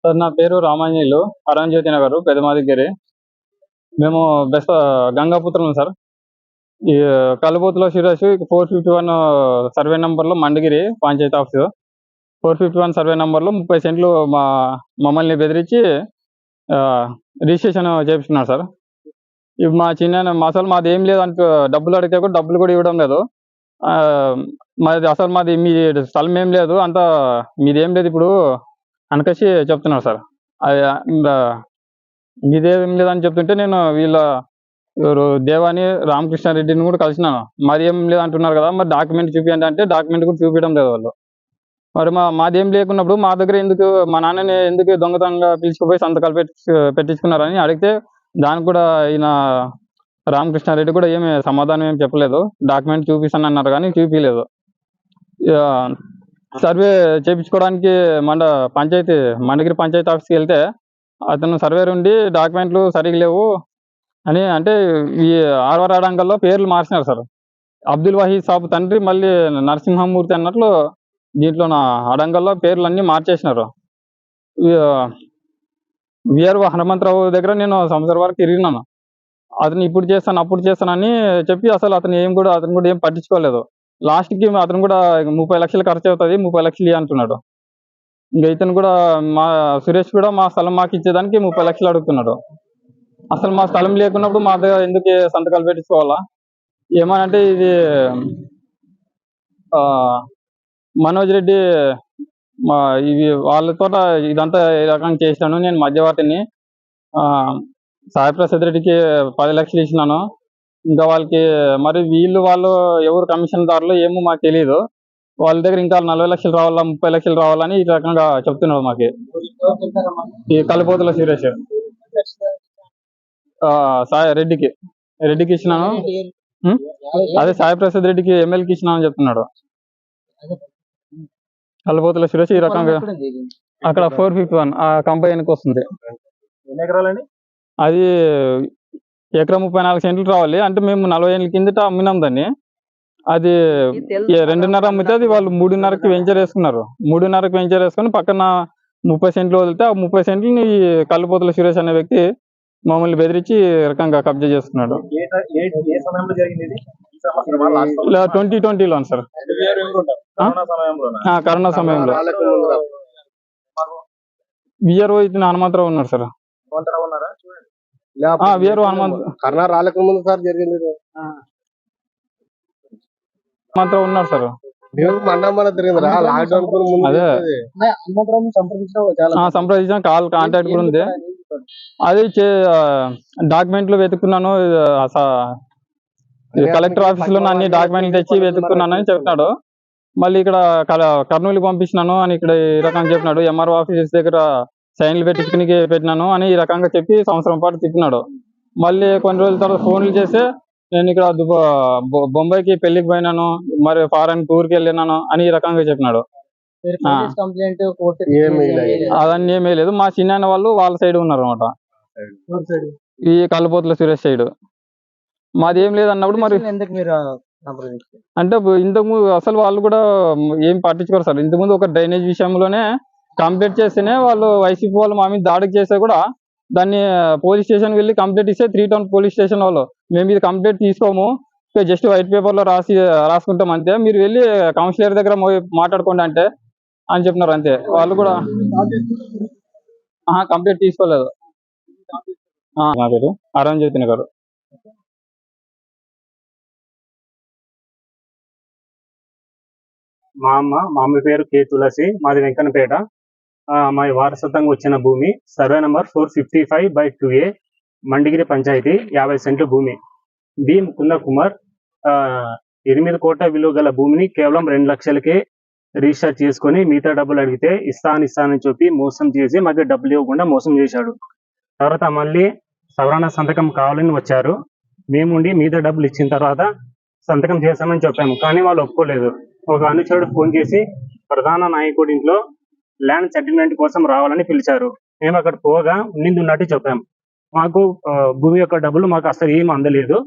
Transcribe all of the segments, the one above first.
Sir నా పేరు రామాంజనేయులు, అరుణజ్యోతి నగర్, పెదమాదిగిరి. మేము బెస్త గంగాపుత్రం సార్. ఈ కలుబోతుల సురేష్ 451 సర్వే నంబర్లో మండగిరి పంచాయతీ ఆఫీసు 451 సర్వే నంబర్లో 30 సెంట్లు మమ్మల్ని బెదిరించి రిజిస్ట్రేషన్ చేయించుకున్నారు సార్. ఇప్పుడు మా చిన్న అసలు మాది ఏం లేదు అనుకో, డబ్బులు అడిగితే కూడా డబ్బులు కూడా ఇవ్వడం లేదు. మాది అసలు మీ స్థలం ఏం లేదు, అంతా మీది ఏం లేదు ఇప్పుడు అనకసి చెప్తున్నారు సార్. అది మీదేం లేదని చెప్తుంటే నేను వీళ్ళ ఎవరు దేవాని రామకృష్ణారెడ్డిని కూడా కలిసినాను. మాది ఏం లేదు అంటున్నారు కదా, మరి డాక్యుమెంట్ చూపించండి అంటే డాక్యుమెంట్ కూడా చూపించడం లేదు వాళ్ళు. మరి మాదేం లేకున్నప్పుడు మా దగ్గర ఎందుకు, మా నాన్నని ఎందుకు దొంగతనంగా పిలుచుకుపోయి సంతకాలు పెట్టించుకున్నారని అడిగితే దానికి కూడా ఈయన రామకృష్ణారెడ్డి కూడా ఏమి సమాధానం ఏం చెప్పలేదు. డాక్యుమెంట్ చూపిస్తాను అన్నారు కానీ చూపించలేదు. సర్వే చేయించుకోవడానికి మండగిరి పంచాయతీ ఆఫీస్కి వెళ్తే అతను సర్వేర్ ఉండి డాక్యుమెంట్లు సరిగ్గా లేవు అని అంటే ఈ ఆర్వర్ అడంగల్లో పేర్లు మార్చినారు సార్. అబ్దుల్ వహీద్ సాబ్ తండ్రి మళ్ళీ నరసింహమూర్తి అన్నట్లు దీంట్లో నా అడంగల్లో పేర్లు అన్నీ మార్చేసినారు. విఆర్ఓ హనుమంతరావు దగ్గర నేను సంవత్సరం వరకు తిరిగినాను. అతను ఇప్పుడు చేస్తాను అప్పుడు చేస్తానని చెప్పి అసలు అతను కూడా ఏం పట్టించుకోలేదు. లాస్ట్కి అతను కూడా 30 లక్షలు ఖర్చు అవుతుంది, 30 లక్షలు అంటున్నాడు. ఇంకా ఇతను కూడా సురేష్ కూడా మా స్థలం మాకు ఇచ్చేదానికి 30 లక్షలు అడుగుతున్నాడు. అసలు మా స్థలం లేకున్నప్పుడు మా దగ్గర ఎందుకు సంతకాలు పెట్టించుకోవాలా? ఏమనంటే ఇది మనోజ్ రెడ్డి ఇవి వాళ్ళతో ఇదంతా ఈ రకంగా చేసినాను. నేను మధ్యవర్తిని. సాయిప్రసాద్ రెడ్డికి 10 లక్షలు ఇచ్చినాను. ఇంకా వాళ్ళకి మరి వాళ్ళు ఎవరు కమిషన్దారులు ఏమో మాకు తెలియదు. వాళ్ళ దగ్గర ఇంకా 40 లక్షలు రావాలా, 30 లక్షలు రావాలని ఈ రకంగా చెప్తున్నారు మాకు. ఈ కలుబోతుల సురేష్ రెడ్డికి ఇచ్చినాను. అదే సాయిప్రసాద్ రెడ్డికి ఎమ్మెల్యేకి ఇచ్చినాను చెప్తున్నాడు. కలుబోతుల సురేష్ ఈ రకంగా అక్కడ 451 ఆ కంపెనీకి వస్తుంది. అది ఎకరా 34 సెంట్లు రావాలి. అంటే మేము 40 ఏళ్ళ కిందట అమ్మినాం దాన్ని. అది 2.5 అమ్మితే అది వాళ్ళు 3.5కి వెంచర్ వేసుకున్నారు. 3.5కి వెంచర్ వేసుకుని పక్కన 30 సెంట్లు వదిలితే ఆ 30 సెంట్లని కలుబోతుల సురేష్ అనే వ్యక్తి మమ్మల్ని బెదిరించి రకంగా కబ్జా చేస్తున్నాడు. 2020లో సార్, కరోనా సమయంలో. విఆర్ఓ ఇతను హనుమంతరావు ఉన్నారు సార్. విఆర్ఓ హనుమంతరావు ఉన్నారు సార్. అదే సంప్రదించిన కాంటాక్ట్ కూడా ఉంది. అది డాక్యుమెంట్లు వెతుక్కున్నాను, కలెక్టర్ ఆఫీస్ లో అన్ని డాక్యుమెంట్లు తెచ్చి వెతుక్కున్నానని చెప్తున్నాడు. మళ్ళీ ఇక్కడ కర్నూలుకి పంపించినాను అని ఇక్కడ ఈ రకంగా చెప్పినాడు. ఎంఆర్ఓ ఆఫీస్ దగ్గర సైన్లు పెట్టినాను అని ఈ రకంగా చెప్పి సంవత్సరం పాటు తిప్పినాడు. మళ్ళీ కొన్ని రోజుల తర్వాత ఫోన్లు చేస్తే నేను ఇక్కడ బొంబాయికి పెళ్లికి పోయినాను, మరి ఫారెన్ టూర్కి వెళ్ళినాను అని ఈ రకంగా చెప్పినాడు. అదన్నీ ఏమీ లేదు. మా చిన్న వాళ్ళు వాళ్ళ సైడ్ ఉన్నారు అనమాట, ఈ కలుబోతుల సురేష్ సైడ్. మాది ఏం లేదు అన్నప్పుడు మరి అంటే ఇంతకుముందు అసలు వాళ్ళు కూడా ఏం పట్టించుకోరు సార్. ఇంతకుముందు ఒక డ్రైనేజ్ విషయంలోనే కంప్లైంట్ చేస్తేనే వాళ్ళు వైసీపీ వాళ్ళు మా మీద దాడికి చేస్తే కూడా దాన్ని పోలీస్ స్టేషన్కి వెళ్ళి కంప్లైంట్ ఇస్తే 3 టౌన్ పోలీస్ స్టేషన్ వాళ్ళు మేము ఇది కంప్లైంట్ తీసుకోము, జస్ట్ వైట్ పేపర్లో రాసుకుంటాం అంతే, మీరు వెళ్ళి కౌన్సిలర్ దగ్గర మాట్లాడుకోండి అంటే అని చెప్పినారు అంతే. వాళ్ళు కూడా కంప్లైంట్ తీసుకోలేదు. నా పేరు అరుణజ్యోతి గారు. మా అమ్మ పేరు కే తులసి, మాది వెంకన్నపేట. మా వారసత్వంగా వచ్చిన భూమి survey number 455/2A Mandigiri panchayat 50 సెంట్ల భూమి. బి ముకుంద కుమార్ 8 కోట్ల విలువ గల భూమిని కేవలం 2 లక్షలకే రిజిస్టర్ చేసుకొని మిగతా డబ్బులు అడిగితే ఇస్తానని చెప్పి మోసం చేసి మాకు డబ్బులు ఇవ్వకుండా మోసం చేశాడు. తర్వాత మళ్ళీ సవరణ సంతకం కావాలని వచ్చారు. మేముండి మిగతా డబ్బులు ఇచ్చిన తర్వాత సంతకం చేస్తామని చెప్పాము, కానీ వాళ్ళు ఒప్పుకోలేదు. ఒక అనుచరుడు ఫోన్ చేసి ప్రధాన నాయకుడి ఇంట్లో ల్యాండ్ సెటిల్మెంట్ కోసం రావాలని పిలిచారు. మేము అక్కడ పోగా ఉన్నింది ఉన్నట్టు చెప్పాము. మాకు భూమి యొక్క డబ్బులు మాకు అసలు ఏం అందలేదు,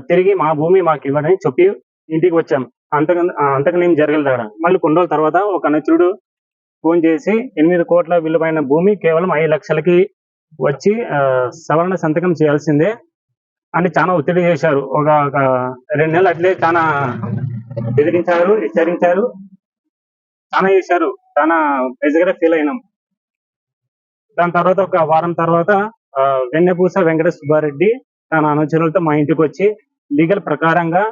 తిరిగి మా భూమి మాకు ఇవ్వడని చెప్పి ఇంటికి వచ్చాం. అంతకనేం జరగలేదు. మళ్ళీ కొన్ని రోజుల తర్వాత ఒక అనుచరుడు ఫోన్ చేసి 8 కోట్ల విలువైన భూమి కేవలం 5 లక్షలకి వచ్చి సవరణ సంతకం చేయాల్సిందే అని చాలా ఒత్తిడి చేశారు. ఒక 2 నెలలు అట్లే చాలా బెదిరించారు, హెచ్చరించారు, చాలా చేశారు. చాలా బెజగా ఫీల్ అయినాం. దాని తర్వాత ఒక వారం తర్వాత వెన్నపూస వెంకట సుబ్బారెడ్డి తన అనుచరులతో మా ఇంటికి వచ్చి లీగల్ ప్రకారంగా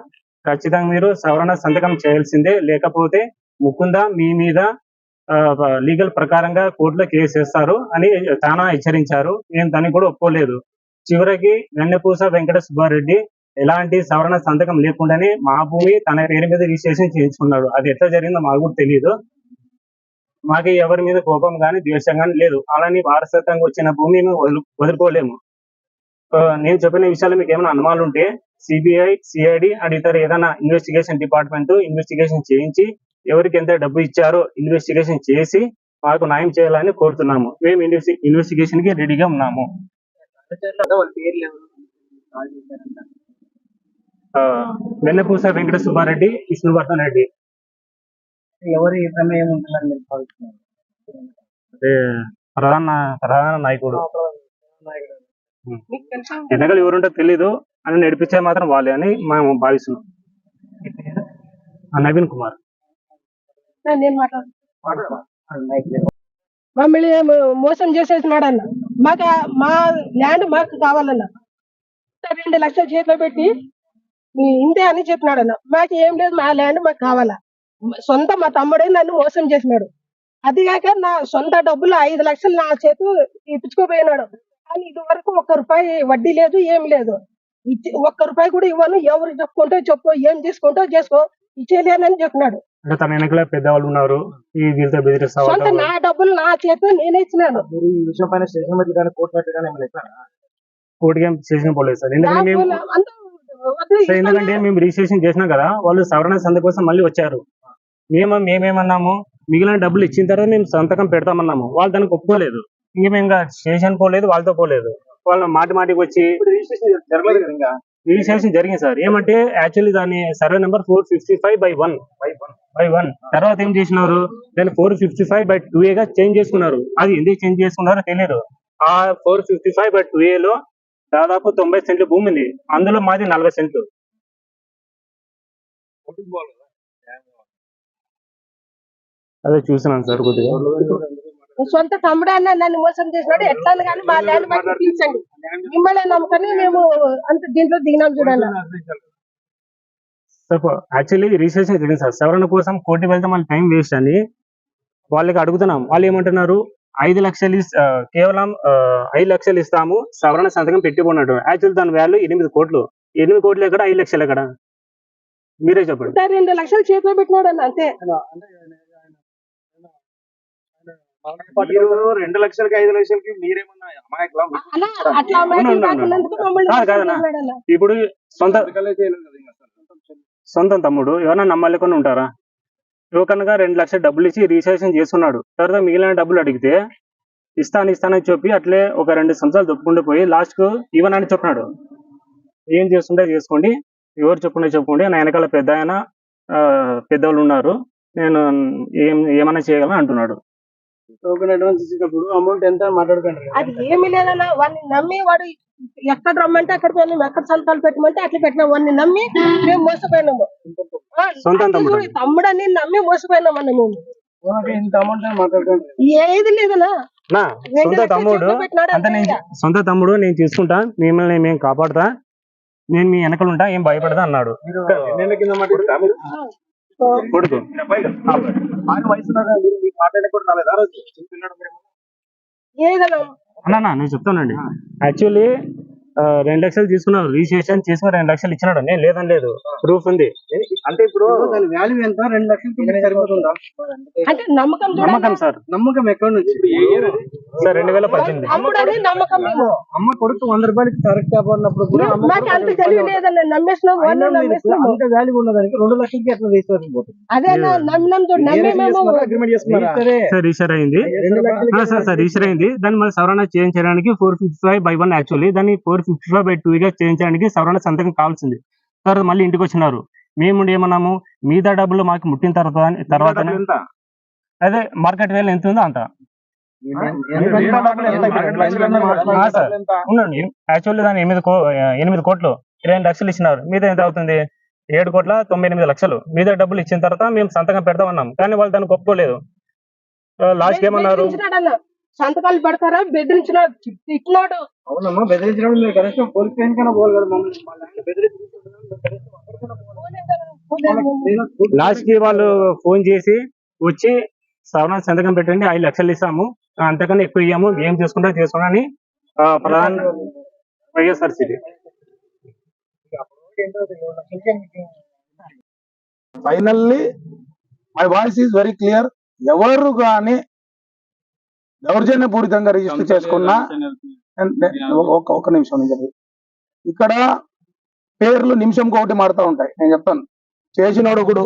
ఖచ్చితంగా మీరు సవరణ సంతకం చేయాల్సిందే, లేకపోతే ముకుంద మీ మీద లీగల్ ప్రకారంగా కోర్టులో కేసు వేస్తారు అని చాలా హెచ్చరించారు. నేను దానికి కూడా ఒప్పుకోలేదు. చివరికి వెన్నపూస వెంకట సుబ్బారెడ్డి ఎలాంటి సవరణ సంతకం లేకుండానే మా భూమి తన పేరు మీద రిజిస్ట్రేషన్ చేయించుకున్నాడు. అది ఎట్లా జరిగిందో మాకు కూడా తెలియదు. మాకు ఎవరి మీద కోపం కానీ ద్వేషం కానీ లేదు. అలాని వారసత్వంగా వచ్చిన భూమి వదులుకోలేము. నేను చెప్పిన విషయాలు మీకు ఏమైనా అనుమానాలు ఉంటే సిబిఐ, సిఐడి అండ్ ఇతర ఏదైనా ఇన్వెస్టిగేషన్ డిపార్ట్మెంట్ ఇన్వెస్టిగేషన్ చేయించి ఎవరికి ఎంత డబ్బు ఇచ్చారో ఇన్వెస్టిగేషన్ చేసి మాకు న్యాయం చేయాలని కోరుతున్నాము. మేము ఇన్వెస్టిగేషన్ కి రెడీగా ఉన్నాము. వెన్నపూస వెంకట సుబ్బారెడ్డి, విష్ణువర్ధన్ రెడ్డి. ఎవరి ప్రమేయం ఉంటుందని అదే ప్రధాన నాయకుడు. ఎన్నికలు ఎవరుంటో తెలీదు అని నడిపించే మాత్రం వాళ్ళే అని మేము భావిస్తున్నాం. నవీన్ కుమార్. మమ్మల్ని మోసం చేసేసినాడు అన్న. మాకు మా ల్యాండ్ మాకు కావాలన్న. 2 లక్షలు చేతిలో పెట్టి ఇంతే అని చెప్పినాడు అన్న. మాకు ఏం లేదు, మా ల్యాండ్ మాకు కావాలా. సొంత మా తమ్ముడే నన్ను మోసం చేసినాడు. అదిగాక నా సొంత డబ్బులు 5 లక్షలు నా చేతు ఇప్పించుకోపోయినాడు. కానీ ఇది వరకు 1 రూపాయి వడ్డీ లేదు, ఏం లేదు. 1 రూపాయి కూడా ఇవ్వను. ఎవరు చెప్పుకుంటో చెప్పు, ఏం చేసుకుంటో చేసుకో, ఇచ్చేలేనని చెప్పినాడు. తన వెనకల పెద్దవాళ్ళు ఉన్నారు. ఈ వీళ్ళతో బెదిరిస్తా సొంత నా డబ్బులు నా చేతిలో నేనే ఇచ్చినాను. ఈ విషయం పైన స్టేషన్ మీద కానీ కోర్టు కోర్టుకి ఏం స్టేషన్ పోలేదు సార్. ఎందుకంటే మేము రిజిస్ట్రేషన్ చేసినాం కదా, వాళ్ళు సవరణ సంతకం కోసం మళ్ళీ వచ్చారు. మేమేమన్నాము, మిగిలిన డబ్బులు ఇచ్చిన తర్వాత మేము సంతకం పెడతామన్నాము. వాళ్ళు దానికి ఒప్పుకోలేదు. ఇంక మేము స్టేషన్ పోలేదు, వాళ్ళతో పోలేదు. వాళ్ళు మాటికి వచ్చి రిజిస్ట్రేషన్ జరిగింది సార్. ఏమంటే యాక్చువల్లీ దాని సర్వే నెంబర్ 455/1 తర్వాత ఏం చేసినారు, దాన్ని 455/2A గా చేంజ్ చేసుకున్నారు. అది ఎందుకు చేంజ్ చేసుకున్నారో తెలియదు. ఆ 455/2A లో దాదాపు 90 సెంట్లు భూమి ఉంది. అందులో మాది 40 సెంట్లు. అదే చూసినాను సార్. కొద్దిగా సొంత తమ్ముడు అన్న నన్ను మోసం చేసినాడు. ఎట్లా కానీ మా ల్యాండ్ మాకు ఇప్పించండి. మిమ్మల్ని నమ్ముకొని మేము అంత దీంట్లో దిగినాం చూడాలి. యాక్చువల్లీ రిజిస్ట్రేషన్ జరిగింది సార్. సవరణ కోసం కోర్టుకి వెళ్తే మళ్ళీ టైం వేస్ట్ అని వాళ్ళకి అడుగుతున్నాం. వాళ్ళు ఏమంటున్నారు, 5 లక్షలు కేవలం 5 లక్షలు ఇస్తాము, సవరణ సంతకం పెట్టుకున్నాడు. యాక్చువల్ దాని వాల్యూ 8 కోట్లు. 8 కోట్లు ఎక్కడ, 5 లక్షలు ఎక్కడ, మీరే చెప్పండి. 2 లక్షలు చేతిలో పెట్టినాడు అన్న, అంతే. 2 లక్షలకి 5 లక్షలకి మీరేమన్నా కాదన్నా. ఇప్పుడు సొంత తమ్ముడు ఎవరన్నా నమ్మలేకుండా ఉంటారా? యువకనగా 2 లక్షలు డబ్బులు ఇచ్చి రిజిస్ట్రేషన్ చేసుకున్నాడు. తర్వాత మిగిలిన డబ్బులు అడిగితే ఇస్తానని చెప్పి అట్లే ఒక 2 సంవత్సరాలు దొప్పుకుంటూ పోయి లాస్ట్ కు ఇవ్వనని చెప్పినాడు. ఏం చేస్తుంటే చేసుకోండి, ఎవరు చెప్పుకోండి, నా వెనకాల పెద్దవాళ్ళు ఉన్నారు, నేను ఏమైనా చేయగలను అంటున్నాడు. అడ్వాన్స్ ఇచ్చినప్పుడు అమౌంట్ ఎంత మాట్లాడుకుంటారు. అది ఏమి లేదన్నా. వాడిని నమ్మి వాడు ఎక్కడ రమ్మంటే అక్కడ పోయినాము, ఎక్కడ సంతకాలు పెట్టమంటే అట్లా పెట్టినాం. వాడిని నమ్మి మేము మోసపోయినాము. తమ్ముడని నమ్మి మోసపోయినాం అన్న మేము. ఇంత అమౌంట్ మాట్లాడుకుంటారు. ఏది లేదన్నా. సొంత తమ్ముడు నేను తీసుకుంటా, మిమ్మల్ని మేము కాపాడుతా, నేను మీ వెనకలు ఉంటా, ఏం భయపడదా అన్నాడు. కొడుకు అన్నా నేను చెప్తానండి. యాక్చువల్లీ 2 లక్షలు తీసుకున్నాడు, రిజిస్ట్రేషన్ చేసుకుని 2 లక్షలు ఇచ్చినాడు. నేను లేదని లేదు, ప్రూఫ్ ఉంది. అంటే ఇప్పుడు దాని వాల్యూ ఎంత? 2 లక్షలు సరిపోతుందా? అంటే నమ్మకం సార్. నమ్మకం ఎక్కడ నుంచి సార్? 2018. అమ్మ కొడుకు 100 రూపాయలకి కరెక్ట్ కాపాడినప్పుడు కూడా అంత వాల్యూ ఉన్నదానికి 2 లక్షలకి ఎట్లా రిజిస్ట్రేషన్ పోతుంది? అదే అగ్రిమెంట్ చేసుకున్నారా? రిజిస్టర్ అయింది సార్, రిజిస్టర్ అయింది. దాన్ని మళ్ళీ సవరణ చేయించడానికి 455/1 యాక్చువల్లీ దాన్ని 455/2 గా చేయించడానికి సవరణ సంతకం కావాల్సింది. తర్వాత మళ్ళీ ఇంటికి వచ్చినారు. మేము ఏమన్నాము, మీద డబ్బులు మాకు ముట్టిన తర్వాత అదే మార్కెట్ వాల్యూ ఎంత ఉందో అంత. సార్ ఉండండి, యాక్చువల్లీ దాని 8 కోట్లు 22 లక్షలు ఇచ్చినారు. మీద ఎంత అవుతుంది? 7,98,00,000. మీద డబ్బులు ఇచ్చిన తర్వాత మేము సంతకం పెడతామన్నాం, కానీ వాళ్ళు దానికి ఒప్పుకోలేదు. లాస్ట్ ఏమన్నారు? బెదిరించినాడన్న. సంతకాలు పెడతారా బెదిరించిన ఇట్లాడు. అవునమ్మా, బెదిరించడం మీరు కనీసం పోలీస్ స్టేషన్ కన్నా పోవాలి కదా మమ్మల్ని. లాస్ట్ కి వాళ్ళు ఫోన్ చేసి వచ్చి సవరణ సంతకం పెట్టండి, 5 లక్షలు ఇస్తాము, అంతకన్నా ఎక్కువ ఇయ్యాము, ఏం చేసుకుంటా చేసుకోండి అని ప్రధాన YSRCP. Finally my voice is very clear. ఎవరు కానీ దౌర్జన్యపూరితంగా రిజిస్టర్ చేసుకున్నా ఒక నిమిషం నేను చెప్పి, ఇక్కడ పేర్లు నిమిషంకి ఒకటి మారుతూ ఉంటాయి. నేను చెప్తాను, చేసినోడు ఒకడు,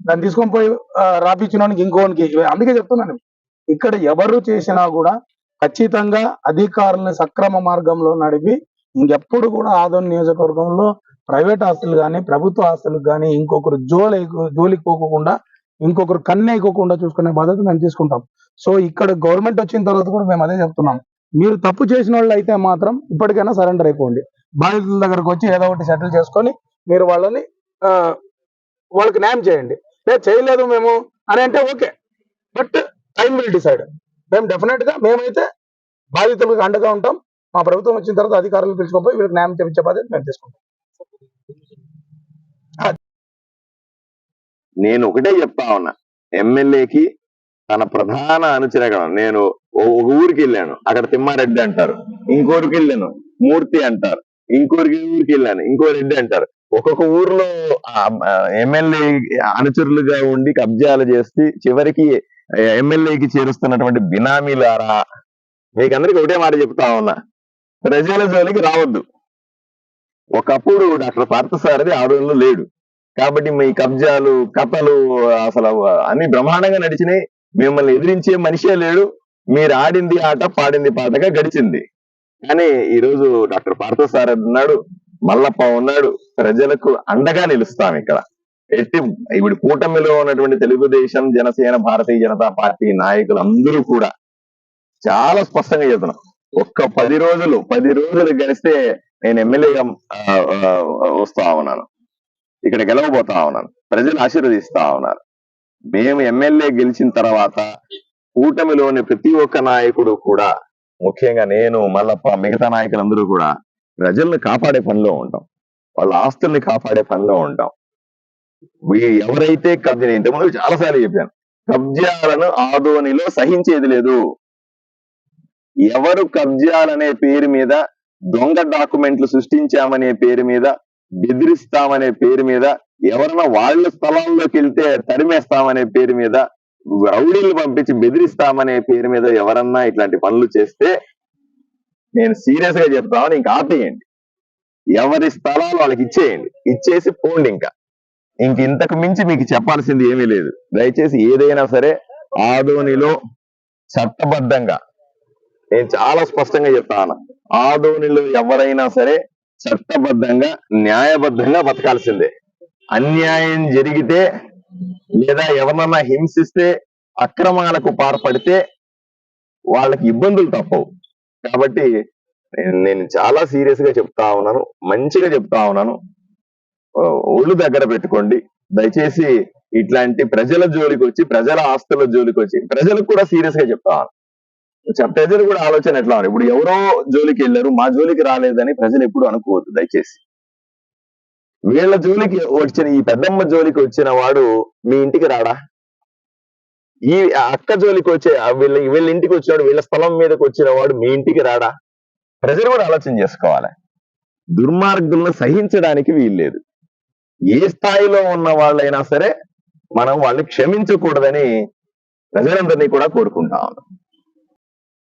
దాన్ని తీసుకొని పోయి రాపించినోనికి ఇంకోనికి. అందుకే చెప్తున్నాను, ఇక్కడ ఎవరు చేసినా కూడా ఖచ్చితంగా అధికారులను సక్రమ మార్గంలో నడిపి ఇంకెప్పుడు కూడా ఆదోని నియోజకవర్గంలో ప్రైవేట్ ఆస్తులు కానీ ప్రభుత్వ ఆస్తులకు కానీ ఇంకొకరు జోలికి పోకుండా, ఇంకొకరు కన్నెయ్యకోకుండా చూసుకునే బాధ్యత మేము తీసుకుంటాం. సో ఇక్కడ గవర్నమెంట్ వచ్చిన తర్వాత కూడా మేము అదే చెప్తున్నాం, మీరు తప్పు చేసిన వాళ్ళు అయితే మాత్రం ఇప్పటికైనా సరెండర్ అయిపోండి. బాధితుల దగ్గరకు వచ్చి ఏదో ఒకటి సెటిల్ చేసుకొని మీరు వాళ్ళకి న్యాయం చేయండి. లేదు చేయలేదు మేము అని అంటే okay, but time will decide. మేము డెఫినెట్ గా మేమైతే బాధితులకు అండగా ఉంటాం. మా ప్రభుత్వం వచ్చిన తర్వాత అధికారులు పిలుచుకోపోయి వీళ్ళకి న్యాయం చేయించే బాధ్యత మేము తీసుకుంటాం. నేను ఒకటే చెప్తా ఉన్నా, ఎమ్మెల్యేకి తన ప్రధాన అనుచరగణం. నేను ఒక ఊరికి వెళ్ళాను, అక్కడ తిమ్మారెడ్డి అంటారు, ఇంకోరికి వెళ్ళాను మూర్తి అంటారు, ఇంకోరికి ఊరికి వెళ్ళాను ఇంకో రెడ్డి అంటారు. ఒక్కొక్క ఊర్లో ఎమ్మెల్యే అనుచరులుగా ఉండి కబ్జాలు చేసి చివరికి ఎమ్మెల్యేకి చేరుస్తున్నటువంటి బినామీలారా, మీకందరికి ఒకటే మాట చెప్తా ఉన్నా, ప్రజల జోలికి రావద్దు. ఒకప్పుడు డాక్టర్ పార్థసారథి ఆదోళనలో లేడు కాబట్టి మీ కబ్జాలు కథలు అసలు అన్ని బ్రహ్మాండంగా నడిచినాయి. మిమ్మల్ని ఎదిరించే మనిషే లేడు. మీరు ఆడింది ఆట పాడింది పాటగా గడిచింది. కానీ ఈరోజు డాక్టర్ పార్థసారథి ఉన్నాడు, మల్లప్ప ఉన్నాడు, ప్రజలకు అండగా నిలుస్తాం. ఇక్కడ ఇప్పుడు కూటమిలో ఉన్నటువంటి తెలుగుదేశం, జనసేన, భారతీయ జనతా పార్టీ నాయకులు అందరూ కూడా చాలా స్పష్టంగా చెప్తున్నాం, ఒక్క 10 రోజులు గడిస్తే నేను ఎమ్మెల్యేగా వస్తా ఉన్నాను, ఇక్కడ గెలవబోతా ఉన్నాను, ప్రజలు ఆశీర్వదిస్తా ఉన్నారు. మేము ఎమ్మెల్యే గెలిచిన తర్వాత కూటమిలోని ప్రతి ఒక్క నాయకుడు కూడా, ముఖ్యంగా నేను, మల్లప్ప, మిగతా నాయకులందరూ కూడా ప్రజల్ని కాపాడే పనిలో ఉంటాం, వాళ్ళ ఆస్తుల్ని కాపాడే పనిలో ఉంటాం. ఎవరైతే కబ్జా, ఇంతకుముందు చాలాసార్లు చెప్పాను, కబ్జాలను ఆదోనిలో సహించేది లేదు. ఎవరు కబ్జాలనే పేరు మీద, దొంగ డాక్యుమెంట్లు సృష్టించామనే పేరు మీద, బెదిరిస్తామనే పేరు మీద, ఎవరైనా వాళ్ళ స్థలాల్లోకి వెళ్తే తరిమేస్తామనే పేరు మీద, రౌడీలు పంపించి బెదిరిస్తామనే పేరు మీద ఎవరన్నా ఇట్లాంటి పనులు చేస్తే నేను సీరియస్ గా చెప్తామని ఇంకా ఆపేయండి. ఎవరి స్థలాలు వాళ్ళకి ఇచ్చేయండి, ఇచ్చేసి పోండి. ఇంతకు మించి మీకు చెప్పాల్సింది ఏమీ లేదు. దయచేసి ఏదైనా సరే ఆదోనిలో చట్టబద్ధంగా, నేను చాలా స్పష్టంగా చెప్తాను, ఆదోనిలో ఎవరైనా సరే చట్టబద్ధంగా న్యాయబద్ధంగా బతకాల్సిందే. అన్యాయం జరిగితే లేదా ఎవరినన్నా హింసిస్తే, అక్రమాలకు పాల్పడితే వాళ్ళకి ఇబ్బందులు తప్పవు. కాబట్టి నేను చాలా సీరియస్ గా చెప్తా ఉన్నాను, మంచిగా చెప్తా ఉన్నాను, ఒళ్ళు దగ్గర పెట్టుకోండి. దయచేసి ఇట్లాంటి ప్రజల జోలికి వచ్చి, ప్రజల ఆస్తుల జోలికి వచ్చి, ప్రజలకు కూడా సీరియస్ గా చెప్తా ఉన్నాను, ప్రజలు కూడా ఆలోచన ఎట్లా ఉన్నారు, ఇప్పుడు ఎవరో జోలికి వెళ్ళారు మా జోలికి రాలేదని ప్రజలు ఎప్పుడు అనుకోవద్దు. దయచేసి వీళ్ళ జోలికి వచ్చిన, ఈ పెద్దమ్మ జోలికి వచ్చిన వాడు మీ ఇంటికి రాడా? ఈ అక్క జోలికి వచ్చే వీళ్ళ ఇంటికి వచ్చినాడు, వీళ్ళ స్థలం మీదకి వచ్చిన వాడు మీ ఇంటికి రాడా? ప్రజలు కూడా ఆలోచన చేసుకోవాలి. దుర్మార్గులను సహించడానికి వీల్లేదు. ఏ స్థాయిలో ఉన్న వాళ్ళైనా సరే మనం వాళ్ళని క్షమించకూడదని ప్రజలందరినీ కూడా కోరుకుంటా ఉన్నాం.